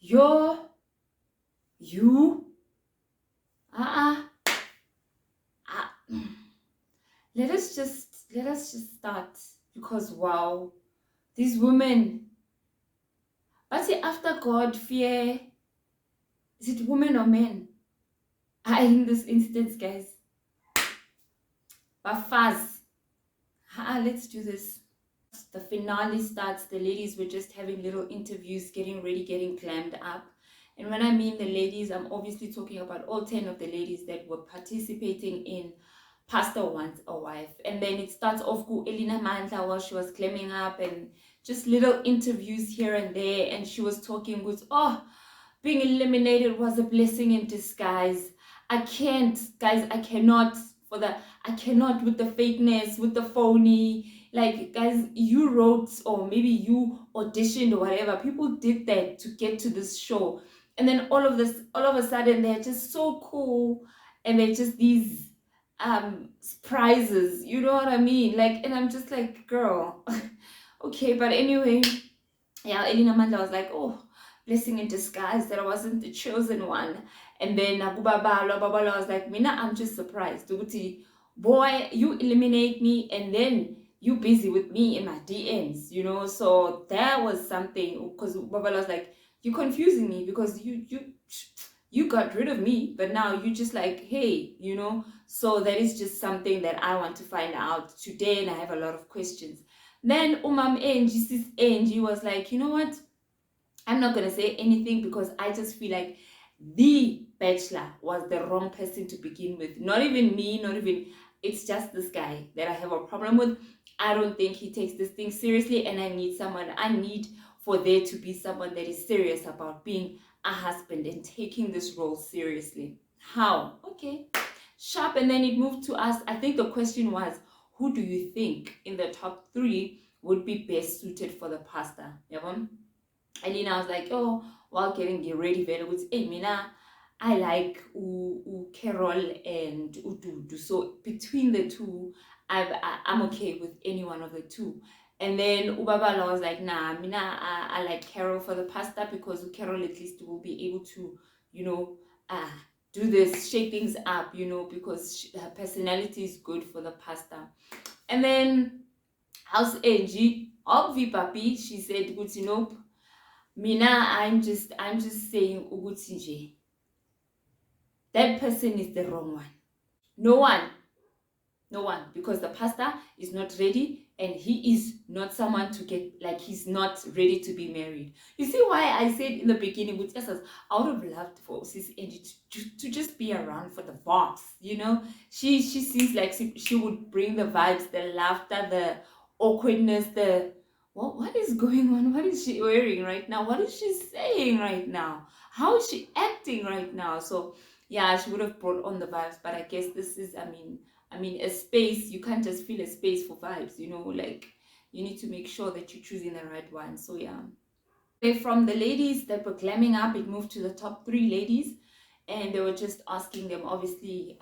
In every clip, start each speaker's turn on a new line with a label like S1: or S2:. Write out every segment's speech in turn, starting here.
S1: you, uh-uh, uh, let us just start, because wow, these women. But see, after God, fear, is it women or men? In this instance, guys, but fast. Let's do this. The finale starts. The ladies were just having little interviews, getting ready, getting clammed up. And when I mean the ladies, I'm obviously talking about all 10 of the ladies that were participating in Pastor Wants a Wife. And then it starts off with Elina Mandla while she was clamming up, and just little interviews here and there. And she was talking with, being eliminated was a blessing in disguise. I can't, guys, I cannot with the fakeness, with the phony. Like, guys, you wrote, or maybe you auditioned or whatever. People did that to get to this show. And then all of a sudden, they're just so cool. And they're just these prizes. You know what I mean? Like, and I'm just like, girl. Okay, but anyway, yeah, Elina Mandla was like, oh, blessing in disguise that I wasn't the chosen one. And then Babala was like, Mina, I'm just surprised. Uguti, boy, you eliminate me, and then you busy with me in my DMs, you know? So that was something, because Babala was like, you're confusing me, because you got rid of me, but now you just like, hey, you know? So that is just something that I want to find out today, and I have a lot of questions. Then Angie, sis Angie, was like, you know what? I'm not gonna say anything, because I just feel like the bachelor was the wrong person to begin with. Not even me, not even, it's just this guy that I have a problem with. I don't think he takes this thing seriously, and I need for there to be someone that is serious about being a husband and taking this role seriously. How? Okay. Sharp. And then it moved to us. I think the question was, who do you think in the top 3 would be best suited for the pastor? Yeah. And then I was like, oh, while getting ready, very good. Hey, Mina, I like Carol and Ududu. So between the two, I'm okay with any one of the two. And then Ubabala was like, nah, Mina, I like Carol for the pasta, because Carol at least will be able to, you know, do this, shake things up, you know, because her personality is good for the pasta. And then House Angie, obvi papi, she said, good, nope. Mina, I'm just saying ukuthi nje, that person is the wrong one. No one, because the pastor is not ready, and he is not someone to get, like, he's not ready to be married. You see why I said in the beginning with us, I would have loved for Sis Angie to just be around for the box, you know. She seems like she would bring the vibes, the laughter, the awkwardness, the what is going on? What is she wearing right now? What is she saying right now? How is she acting right now? So yeah, she would have brought on the vibes. But I guess this is, I mean, a space, you can't just fill a space for vibes, you know, like, you need to make sure that you're choosing the right one. So yeah. From the ladies that were clamming up, it moved to the top 3 ladies, and they were just asking them, obviously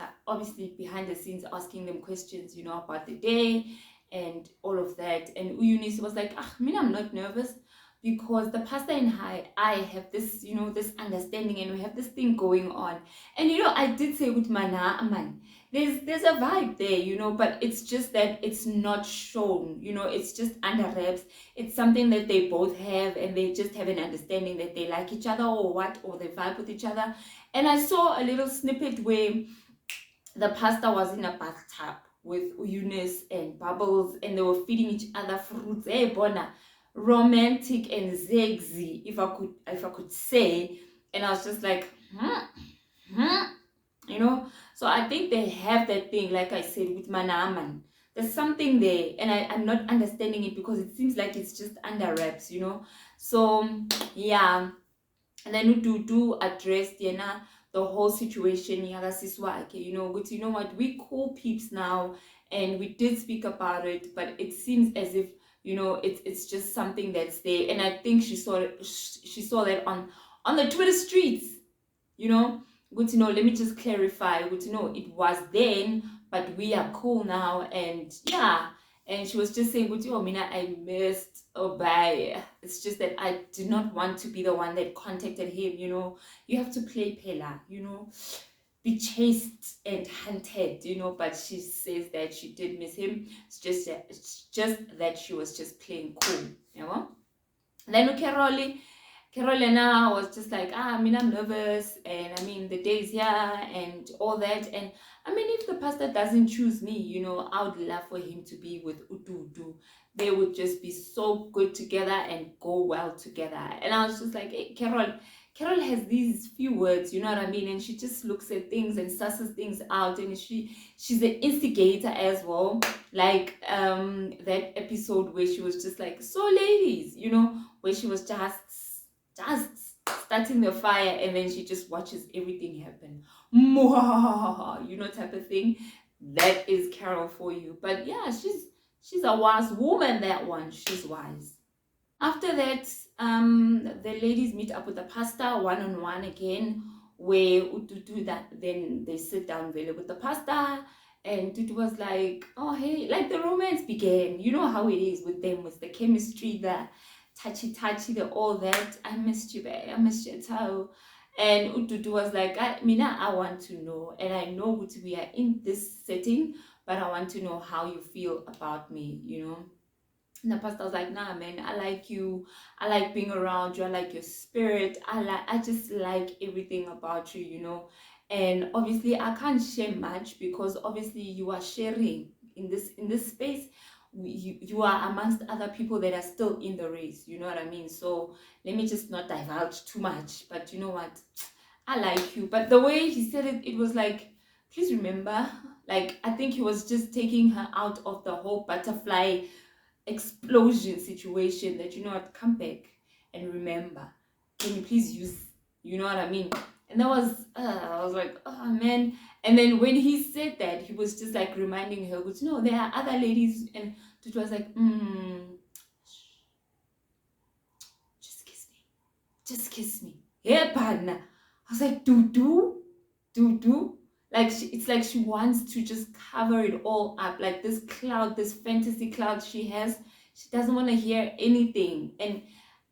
S1: behind the scenes, asking them questions, you know, about the day and all of that. And Unisa was like, I'm not nervous, because the pastor and I have this, you know, this understanding, and we have this thing going on. And you know, I did say with Mana, man, there's a vibe there, you know, but it's just that it's not shown, you know, it's just under wraps. It's something that they both have, and they just have an understanding that they like each other, or they vibe with each other. And I saw a little snippet where the pastor was in a bathtub with Eunice and Bubbles, and they were feeding each other fruits. Hey, Bona, romantic and sexy, if I could say. And I was just like, you know. So I think they have that thing, like I said, with Manaman. There's something there, and I'm not understanding it, because it seems like it's just under wraps, you know. So yeah. And then do address the whole situation, you know, but you know what, we cool peeps now, and we did speak about it, but it seems as if, you know, it's just something that's there. And I think she saw that on the Twitter streets, you know. Good to know. Let me just clarify. Good to know, it was then, but we are cool now. And yeah, and she was just saying, oh, Mina, I missed Obay. It's just that I did not want to be the one that contacted him. You have to play Pela, be chased and hunted, but she says that she did miss him. It's just that she was just playing cool, then Carolina was just like, I mean, I'm nervous, and I mean, the day is here, and all that. And I mean, if the pastor doesn't choose me, I would love for him to be with Ududu. They would just be so good together and go well together. And I was just like, hey, Carol has these few words, you know what I mean? And she just looks at things and susses things out, and she's an instigator as well. Like that episode where she was just like, so ladies, where she was just starting the fire, and then she just watches everything happen. Type of thing. That is Carol for you. But yeah, she's a wise woman, that one. She's wise. After that, the ladies meet up with the pastor one-on-one again, where Ututu, that then they sit down really with the pastor, and Tutu was like, oh hey, like the romance began. You know how it is with them, with the chemistry, the touchy, the all that. I missed you, babe. I missed you too. And Ututu was like, Mina, I want to know, and I know Utu, we are in this setting, but I want to know how you feel about me. And the pastor was like, nah, man, I like you. I like being around you. I like your spirit. I just like everything about you. And obviously I can't share much, because obviously you are sharing in this space. You are amongst other people that are still in the race. You know what I mean? So let me just not divulge too much. But you know what? I like you. But the way he said it, it was like, please remember, like, I think he was just taking her out of the whole butterfly explosion situation, that what, come back and remember, can you please use, you know what I mean? And that was I was like, oh man. And then when he said that, he was just like reminding her, but there are other ladies, and it was like, just kiss me, yeah, partner. I was like, do like it's like she wants to just cover it all up, like this cloud, this fantasy cloud she has. She doesn't want to hear anything. And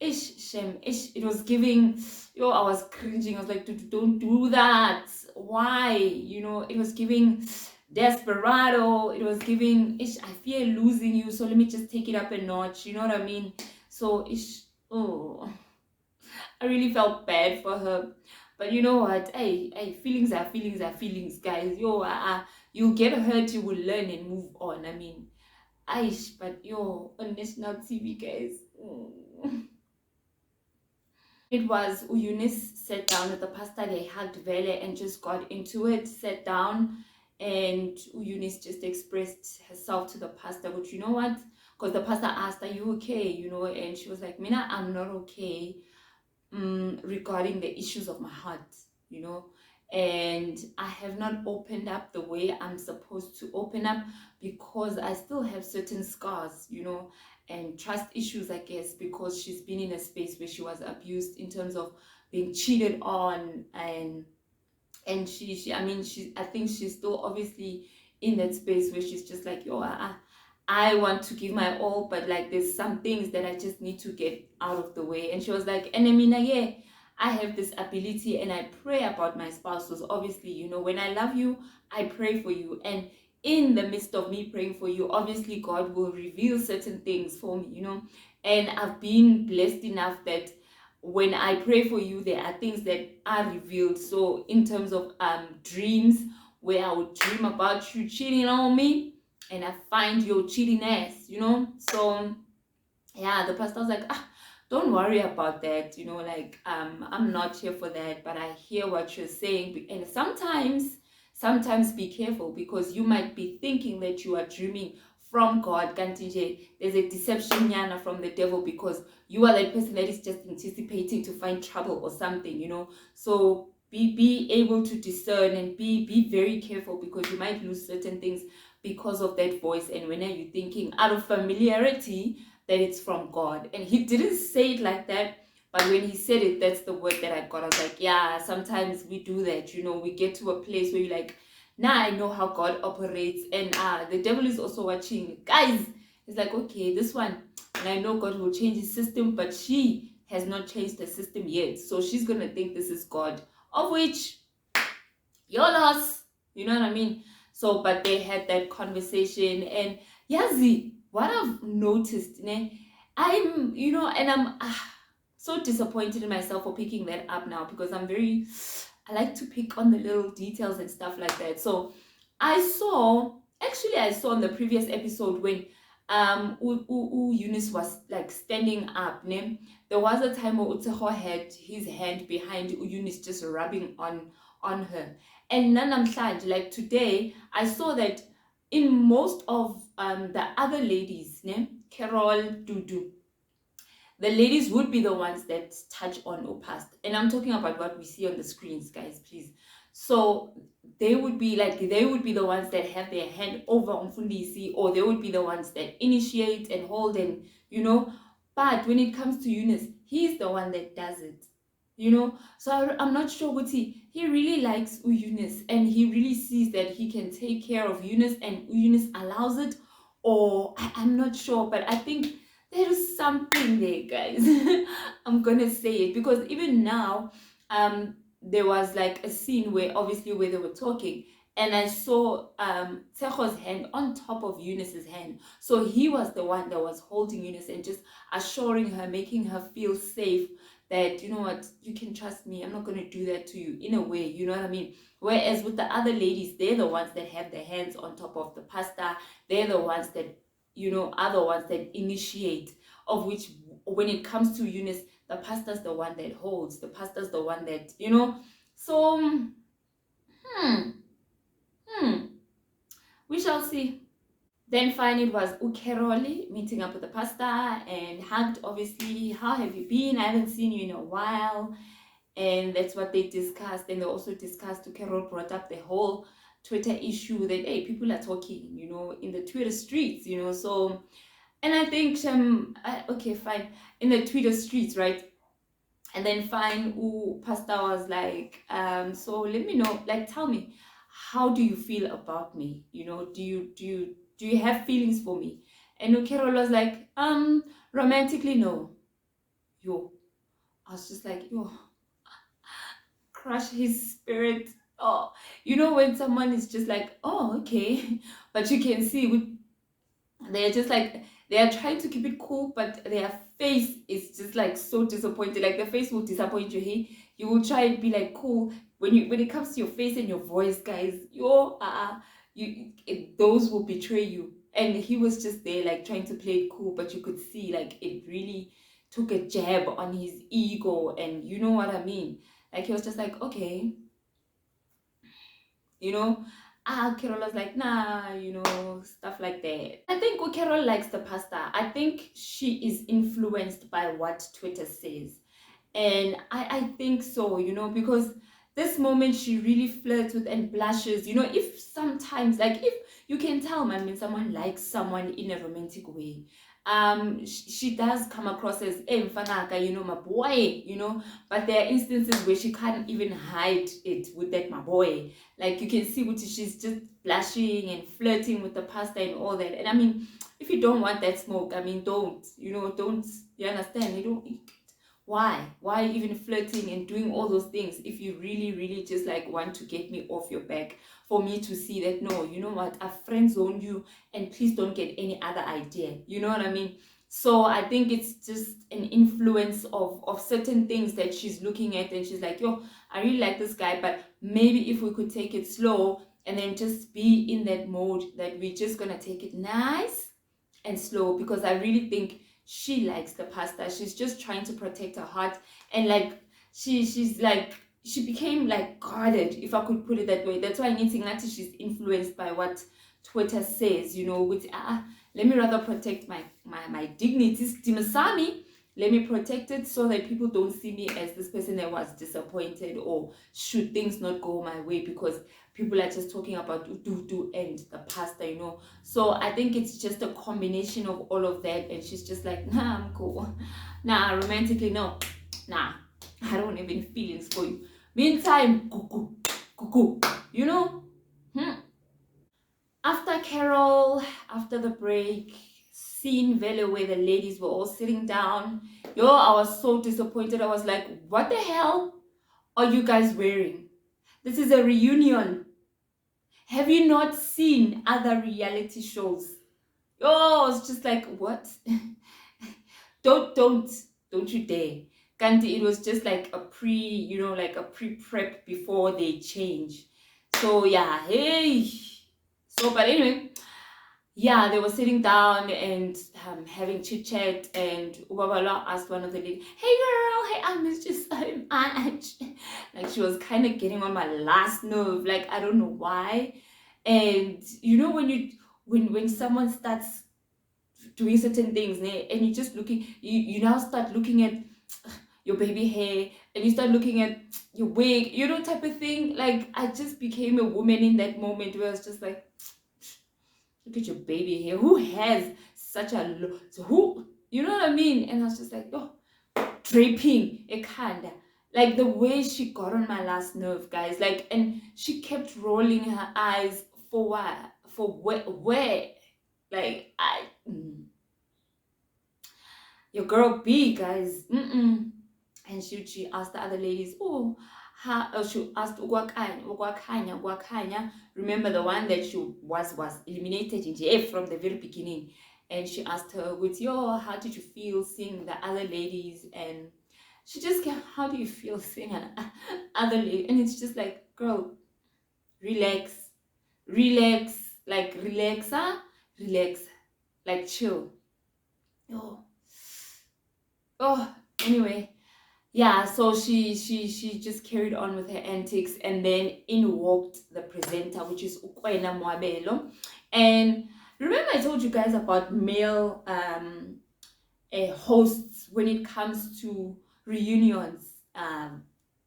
S1: it was giving, I was cringing. I was like, don't do that. Why? It was giving desperado. It was giving, I fear losing you, so let me just take it up a notch. You know what I mean? So oh, I really felt bad for her. But you know what? Hey, feelings are feelings, guys. You get hurt, you will learn and move on. I mean, but on national TV, guys. It was Eunice sat down with the pastor. They hugged Vele and just got into it, sat down, and Eunice just expressed herself to the pastor. But you know what? Because the pastor asked, are you okay? And she was like, Mina, I'm not okay. Regarding the issues of my heart, and I have not opened up the way I'm supposed to open up, because I still have certain scars, and trust issues, I guess, because she's been in a space where she was abused in terms of being cheated on. And I think she's still obviously in that space where she's just like, I want to give my all, but like there's some things that I just need to get out of the way. And she was like, and I mean, yeah, I have this ability, and I pray about my spouse. So obviously, when I love you, I pray for you. And in the midst of me praying for you, obviously God will reveal certain things for me, and I've been blessed enough that when I pray for you, there are things that are revealed. So in terms of dreams, where I would dream about you cheating on me, and I find your cheating ass, So yeah, the pastor was like, don't worry about that, like I'm not here for that, but I hear what you're saying. And sometimes be careful, because you might be thinking that you are dreaming from God. Kantije, there's a deception yana from the devil, because you are that person that is just anticipating to find trouble or something, So be able to discern, and be very careful, because you might lose certain things because of that voice. And when are you thinking out of familiarity that it's from God? And he didn't say it like that, but when he said it, that's the word that I got. I was like, yeah, sometimes we do that, we get to a place where you're like, now I know how God operates. And the devil is also watching. Guys, It's like, okay, this one, and I know God will change his system, but she has not changed the system yet. So she's gonna think this is God, of which your loss. You know what I mean? So, but they had that conversation, and Yazi, what I've noticed, ne, I'm, and I'm so disappointed in myself for picking that up now, because I like to pick on the little details and stuff like that. So I saw in the previous episode when Eunice was like standing up, ne? There was a time where Utseho had his hand behind Eunice, just rubbing on her. And Nanamhlanje, like today, I saw that in most of the other ladies, ne? Carol, Dudu, the ladies would be the ones that touch on or past. And I'm talking about what we see on the screens, guys, please. So they would be the ones that have their hand over on Fundisi, or they would be the ones that initiate and hold, and but when it comes to Eunice, he's the one that does it. So I'm not sure what he really likes Eunice, and he really sees that he can take care of Eunice, and Eunice allows it, or I'm not sure, but I think there is something there, guys. I'm gonna say it, because even now there was like a scene where they were talking, and I saw Tsecho's hand on top of Eunice's hand. So he was the one that was holding Eunice and just assuring her, making her feel safe, that you know what, you can trust me, I'm not going to do that to you, in a way, you know what I mean? Whereas with the other ladies, they're the ones that have their hands on top of the pasta, they're the ones that are the ones that initiate, of which when it comes to Eunice, the pastor's the one that holds, the pastor's the one that so we shall see. Then fine, it was Ukeroli meeting up with the pastor and hugged, obviously. How have you been? I haven't seen you in a while. And that's what they discussed. And they also discussed, Ukerol brought up the whole Twitter issue that, hey, people are talking, in the Twitter streets, so. And I think, okay, fine, in the Twitter streets, right? And then fine, pastor was like, so let me know, like, tell me, how do you feel about me? Do you have feelings for me? And Carol was like, romantically, no. I was just like, crush his spirit. Oh, when someone is just like, oh, okay, but you can see they're just like, they are trying to keep it cool, but their face is just like so disappointed. Like the face will disappoint you. Hey, you will try and be like cool when it comes to your face and your voice, guys. Those will betray you. And he was just there like trying to play it cool, but you could see like it really took a jab on his ego, and you know what I mean. Like he was just like, okay, Carol was like, nah, stuff like that. I think Carol likes the pasta. I think she is influenced by what Twitter says. And I think so, because this moment she really flirts with and blushes. If sometimes, like, if you can tell, man, when someone likes someone in a romantic way, she does come across as mfanaka, my boy, but there are instances where she can't even hide it with that my boy. Like you can see she's just blushing and flirting with the pasta and all that. And I mean, if you don't want that smoke, I mean, don't, don't, you understand? Why even flirting and doing all those things if you really, really just like want to get me off your back, for me to see that, no, you know what, I've friend zoned you, and please don't get any other idea, you know what I mean? So I think it's just an influence of certain things that she's looking at, and she's like, I really like this guy, but maybe if we could take it slow and then just be in that mode that we're just gonna take it nice and slow, because I really think she likes the pasta. She's just trying to protect her heart, and like she's like, she became like guarded, if I could put it that way. That's why she's influenced by what Twitter says, with let me rather protect my dignity, Stimasami. Let me protect it so that people don't see me as this person that was disappointed, or should things not go my way, because people are just talking about do and the pasta, So I think it's just a combination of all of that, and she's just like, nah, I'm cool. Nah, romantically, no. Nah, I don't have any feelings for you. Meantime, cuckoo, After Carol, after the break, scene vele where the ladies were all sitting down. Yo, I was so disappointed. I was like, what the hell are you guys wearing? This is a reunion. Have you not seen other reality shows? Yo, I was just like, what? don't you dare. Kanti, it was just like a like a pre-prep before they change. So yeah, hey. So but anyway, yeah, they were sitting down and having chit chat, and Ubabala asked one of the ladies, "Hey girl, hey, I missed you so much." Like she was kind of getting on my last nerve, like I don't know why. And you know when someone starts doing certain things, and you just looking, you now start looking at your baby hair, and you start looking at your wig, type of thing. Like I just became a woman in that moment where I was just like, look at your baby hair. Who has such a so who, you know what I mean? And I was just like, oh, draping a kanda. Like the way she got on my last nerve, guys. Like, and she kept rolling her eyes for what? For where? Like your girl B, guys. And she asked the other ladies, oh, she asked Ukwakanya. Remember the one that she was eliminated in JF from the very beginning. And she asked her, with yo, how did you feel seeing the other ladies? And she just came, how do you feel seeing other ladies? And it's just like, girl, relax, like relax, relax, like chill. Oh, anyway. Yeah, so she just carried on with her antics, and then in walked the presenter, which is Ukwena Mwabelo. And remember I told you guys about male hosts when it comes to reunions,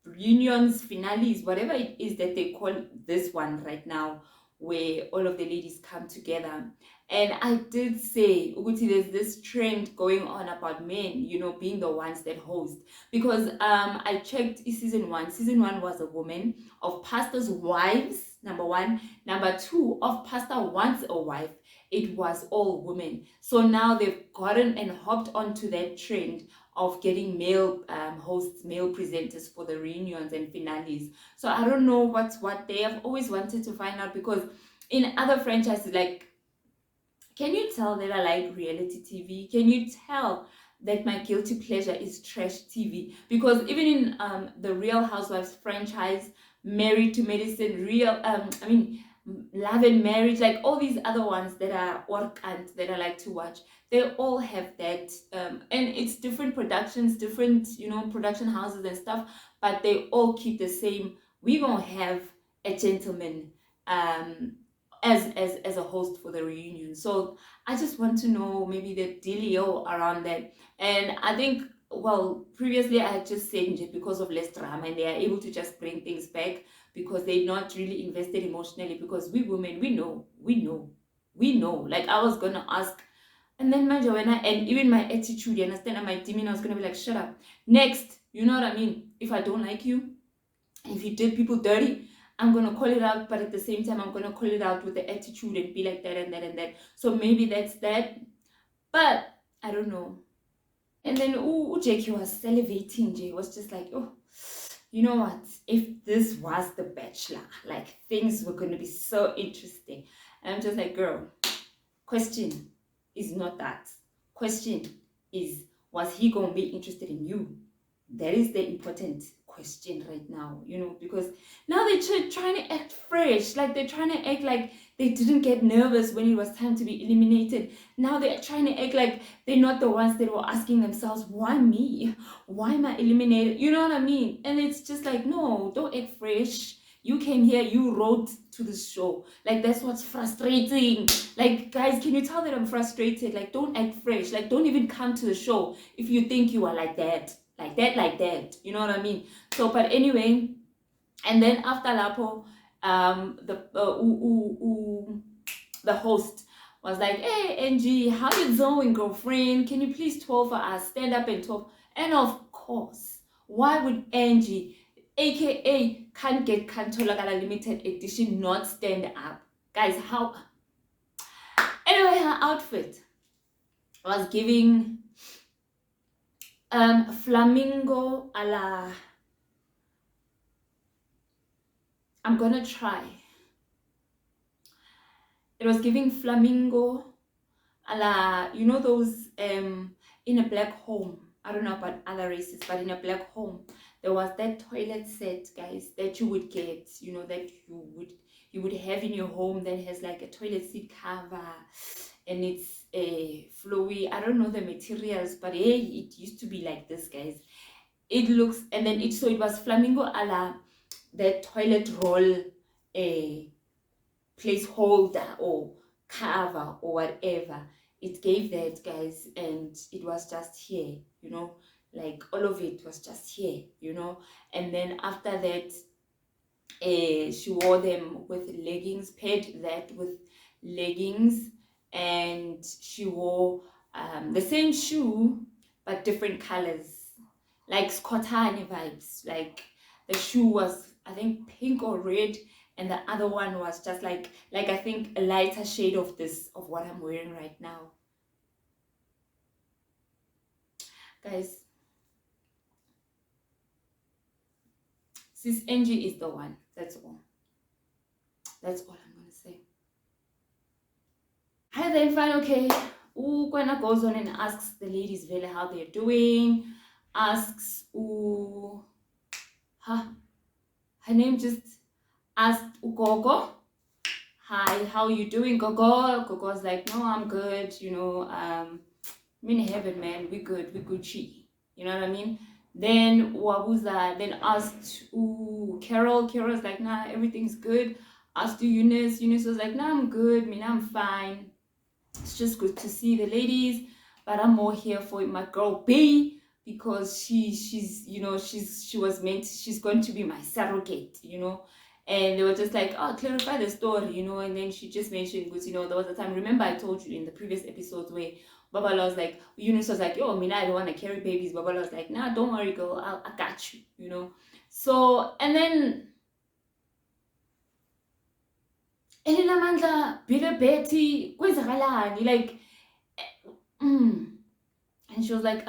S1: reunions, finales, whatever it is that they call this one right now, where all of the ladies come together. And I did say, Uguti, there's this trend going on about men, being the ones that host. Because I checked season 1. Season 1 was a woman of pastors' wives, number 1. Number 2, of pastor wants a wife. It was all women. So now they've gotten and hopped onto that trend of getting male hosts, male presenters for the reunions and finales. So I don't know what's what. They have always wanted to find out, because in other franchises, like, can you tell that I like reality TV? Can you tell that my guilty pleasure is trash TV? Because even in the Real Housewives franchise, Married to Medicine, Love and Marriage, like all these other ones that are orkant that I like to watch, they all have that, and it's different productions, different production houses and stuff, but they all keep the same. We gonna have a gentleman as a host for the reunion. So I just want to know maybe the dealio around that. And I think, well, previously I had just said because of less drama, and they are able to just bring things back because they're not really invested emotionally. Because we women, we know. Like I was gonna ask, and then my Joanna, and even my attitude, you understand, and my demeanor was gonna be like, shut up. Next, you know what I mean? If I don't like you, if you did people dirty, I'm gonna call it out, but at the same time I'm gonna call it out with the attitude and be like that and that and that. So maybe that's that, but I don't know. And then Jackie was salivating. Jay was just like, oh, you know what, if this was The Bachelor, like things were gonna be so interesting. And I'm just like, girl, question is not that. Question is, was he gonna be interested in you? That is the important question right now, because now they're trying to act fresh, like they're trying to act like they didn't get nervous when it was time to be eliminated. Now they're trying to act like they're not the ones that were asking themselves, why me? Why am I eliminated? You know what I mean? And it's just like, no, don't act fresh. You came here, you wrote to the show. Like, that's what's frustrating. Like, guys, can you tell that I'm frustrated? Like, don't act fresh. Like, don't even come to the show if you think you are like that. Like that. You know what I mean? So, but anyway, and then after Lapo, the host was like, hey, Angie, how you doing, girlfriend? Can you please talk for us? Stand up and talk. And of course, why would Angie, aka Can't Get Kantolagala Limited Edition, not stand up? Guys, how? Anyway, her outfit. was giving flamingo a la, I'm gonna try. It was giving flamingo a la, you know those in a black home. I don't know about other races, but in a black home, there was that toilet set, guys, that you would get, you know, that you would have in your home that has like a toilet seat cover, and it's a flowy. I don't know the materials, but hey, it used to be like this, guys. It looks, and then it was flamingo a la the toilet roll, a placeholder or cover or whatever. It gave that, guys, and it was just here, you know, like all of it was just here, you know. And then after that, she wore them with leggings, paired that with leggings, and she wore the same shoe but different colors, like Scottani vibes. Like the shoe was, I think, pink or red, and the other one was just like I think a lighter shade of this, of what I'm wearing right now, guys. Sis Angie is the one. That's all. That's all I'm gonna say. And then fine, okay. Ukwana goes on and asks the ladies really how they're doing. Asks her name just asked Ugogo, hi, how you doing, Gogo? Gogo's like, no, I'm good, you know, I'm in heaven, man, we good, we Gucci, you know what I mean? Then Wabuza then asked Carol. Carol's like, nah, everything's good. Asked Eunice. Eunice was like, nah, I'm good, I'm fine. It's just good to see the ladies, but I'm more here for my girl B, because she's you know, she's going to be my surrogate, you know. And they were just like, oh, clarify the story, you know. And then she just mentioned, because, you know, there was a time, remember I told you in the previous episodes where Babala was like, Eunice was like, yo, Mina, I don't want to carry babies. Babala was like, nah, don't worry, girl, I got you, you know. So, and then Elena Mandla, Peter Betty, kwenzakalani, like, and she was like,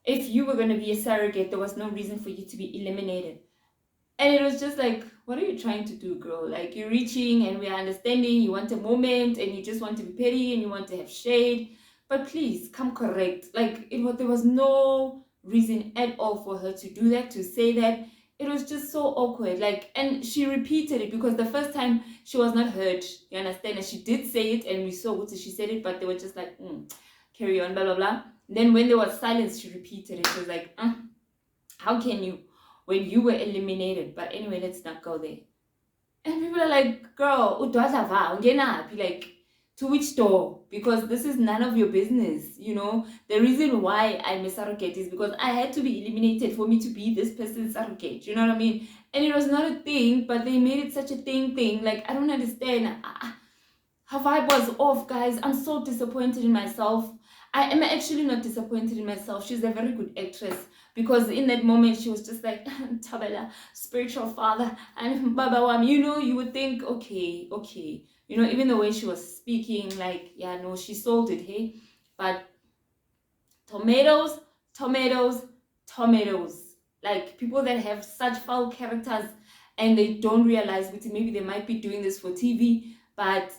S1: if you were going to be a surrogate, there was no reason for you to be eliminated. And it was just like, what are you trying to do, girl? Like, you're reaching and we're understanding, you want a moment and you just want to be petty and you want to have shade, but please come correct. Like, there was no reason at all for her to do that, to say that. It was just so awkward. Like, and she repeated it because the first time she was not heard, you understand? And she did say it and we saw what she said it, but they were just like, carry on, blah, blah, blah. Then when there was silence, she repeated it. She was like, how can you, when you were eliminated? But anyway, let's not go there. And people are like, girl, like, to which door? Because this is none of your business, you know. The reason why I'm a surrogate is because I had to be eliminated for me to be this person's surrogate, you know what I mean? And it was not a thing, but they made it such a thing. Like, I don't understand. Her vibe was off, guys. I'm so disappointed in myself. I am actually not disappointed in myself. She's a very good actress, because in that moment she was just like, Tabela, spiritual father, and Baba Wam, you know, you would think, okay, you know, even the way she was speaking, like, yeah, no, she sold it, hey. But tomatoes, like, people that have such foul characters and they don't realize maybe they might be doing this for TV, but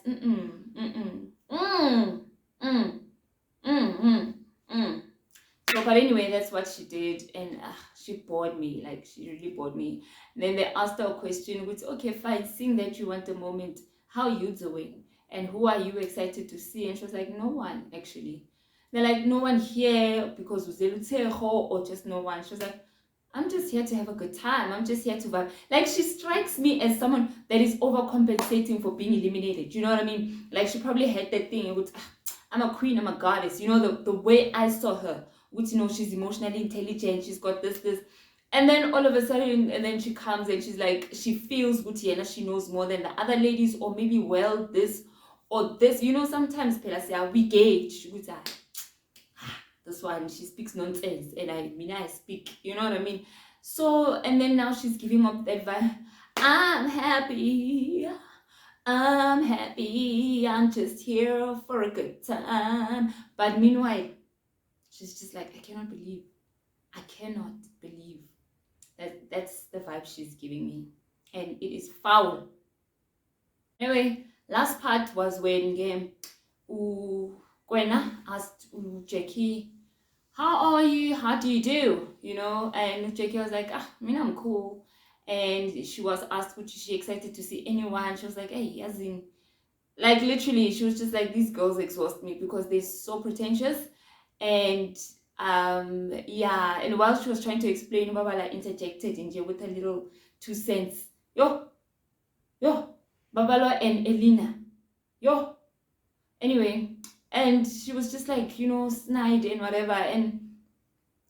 S1: So, but anyway, that's what she did, and she bored me. Like, she really bored me. And then they asked her a question, which, okay, fine, seeing that you want a moment, how are you doing? And who are you excited to see? And she was like, no one, actually. They're like, no one here because or just no one. She was like, I'm just here to have a good time. I'm just here to vibe. Like, she strikes me as someone that is overcompensating for being eliminated. You know what I mean? Like, she probably had that thing with, I'm a queen, I'm a goddess. You know, the way I saw her, which, you know, she's emotionally intelligent, she's got this. And then all of a sudden, and then she comes and she's like, she feels Gutiana, she knows more than the other ladies, or maybe, well, this or this. You know, sometimes we gauge this one, she speaks nonsense, and I speak, you know what I mean? So, and then now she's giving up that vibe. I'm happy. I'm happy, I'm just here for a good time. But meanwhile, she's just like, I cannot believe that's the vibe she's giving me. And it is foul. Anyway, last part was when Gwena asked Jackie, how are you? How do you do? You know, and Jackie was like, I mean, I'm cool. And she was asked, would she excited to see anyone? She was like, hey, as in, like literally, she was just like, these girls exhaust me because they're so pretentious. And yeah, and while she was trying to explain, Babala interjected in with a little 2 cents. Yo, Babalo and Elena. Yo. Anyway, and she was just like, snide and whatever. And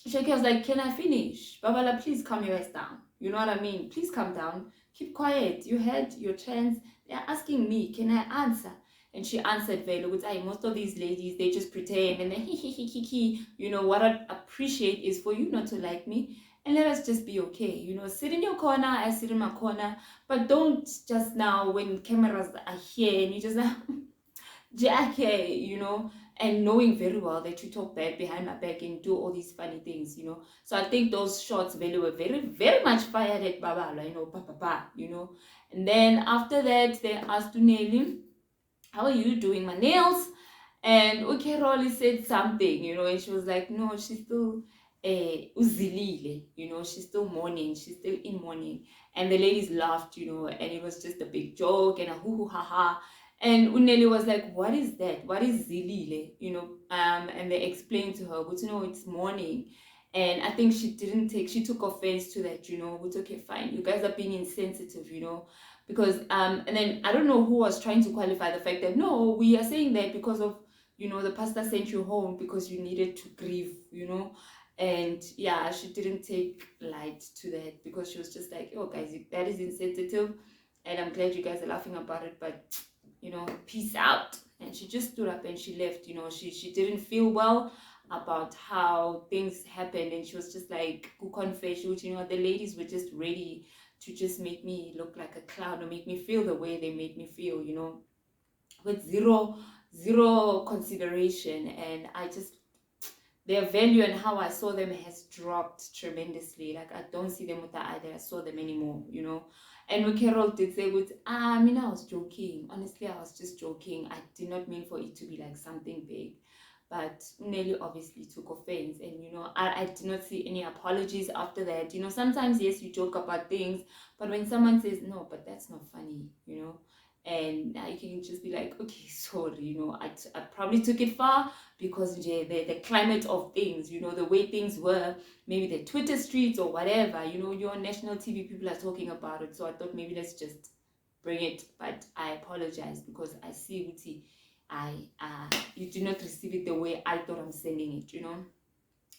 S1: Shaki was like, can I finish? Babala, please calm your ass down. You know what I mean? Please calm down. Keep quiet. You had your chance. They're asking me, can I answer? And she answered very with most of these ladies, they just pretend and then he. What I appreciate is for you not to like me and let us just be okay. Sit in your corner, I sit in my corner, but don't just now when cameras are here and you just Jackie, and knowing very well that you talk bad behind my back and do all these funny things. So I think those shots really were very, very much fired at Babala, And then after that, they asked Nelly, how are you doing my nails? And okay, Rolly said something, and she was like, no, she's still uzilile, she's still mourning, she's still in mourning. And the ladies laughed, and it was just a big joke and a hoo ha ha. And Uneli was like, what is that? What is zilile? And they explained to her, but it's mourning. And I think she took offense to that, but okay, fine. You guys are being insensitive, because and then I don't know who was trying to qualify the fact that no, we are saying that because of the pastor sent you home because you needed to grieve, and yeah, she didn't take light to that because she was just like, oh guys, that is insensitive, and I'm glad you guys are laughing about it, but peace out. And she just stood up and she left. She didn't feel well about how things happened, and she was just like, confession, the ladies were just ready to just make me look like a clown or make me feel the way they made me feel, with zero consideration. And I just, their value and how I saw them has dropped tremendously. Like I don't see them with the eye that I saw them anymore, And Carol did say, I was joking. Honestly, I was just joking. I did not mean for it to be like something big. But Nelly obviously took offense, and I did not see any apologies after that. Sometimes yes, you joke about things, but when someone says no, but that's not funny, and I can just be like, okay, sorry, I probably took it far because the climate of things, the way things were, maybe the Twitter streets or whatever, you're on national TV, people are talking about it, so I thought maybe let's just bring it. But I apologize because I see Uti. You do not receive it the way I thought I'm sending it,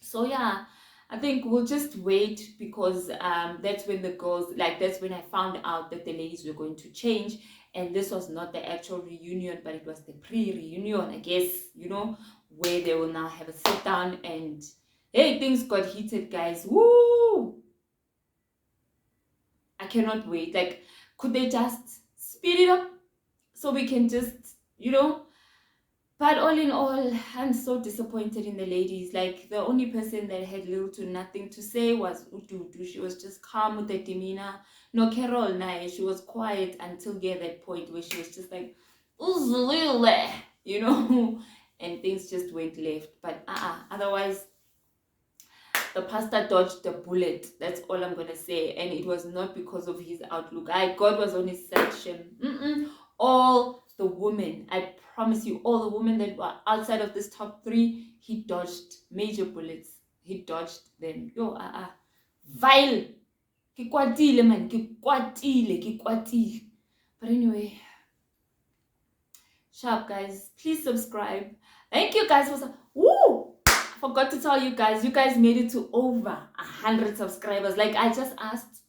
S1: So yeah, I think we'll just wait because that's when that's when I found out that the ladies were going to change, and this was not the actual reunion, but it was the pre-reunion, I guess, where they will now have a sit down, and hey, things got heated, guys. Woo! I cannot wait. Like, could they just speed it up so we can just, But all in all, I'm so disappointed in the ladies. Like, the only person that had little to nothing to say was Ududu. She was just calm with her demeanor. No, Carol, nah, she was quiet until that point where she was just like, Uzulile, and things just went left. But otherwise, the pastor dodged the bullet. That's all I'm gonna say. And it was not because of his outlook. God was on his section. All the women, I promise you, all the women that were outside of this top 3, he dodged major bullets. He dodged them. Vile. Ke kwatile, man. Ke kwatile. But anyway, sharp, guys. Please subscribe. Thank you guys for woo! Forgot to tell you guys made it to over 100 subscribers. Like I just asked,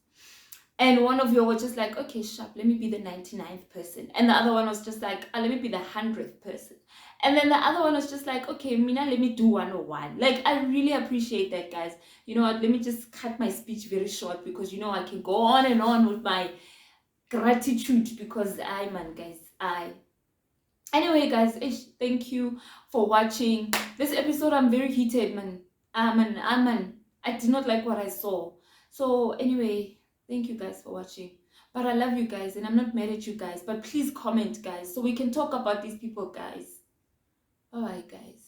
S1: and one of you were just like, okay, sharp, let me be the 99th person, and the other one was just like, let me be the 100th person, and then the other one was just like, okay, Mina, let me do 101. Like, I really appreciate that, guys. You know what, let me just cut my speech very short because I can go on and on with my gratitude, because I, man, guys, anyway, guys, thank you for watching this episode. I'm very heated, man. Man, I did not like what I saw. So anyway, thank you guys for watching. But I love you guys, and I'm not mad at you guys. But please comment, guys, so we can talk about these people, guys. Bye bye, guys.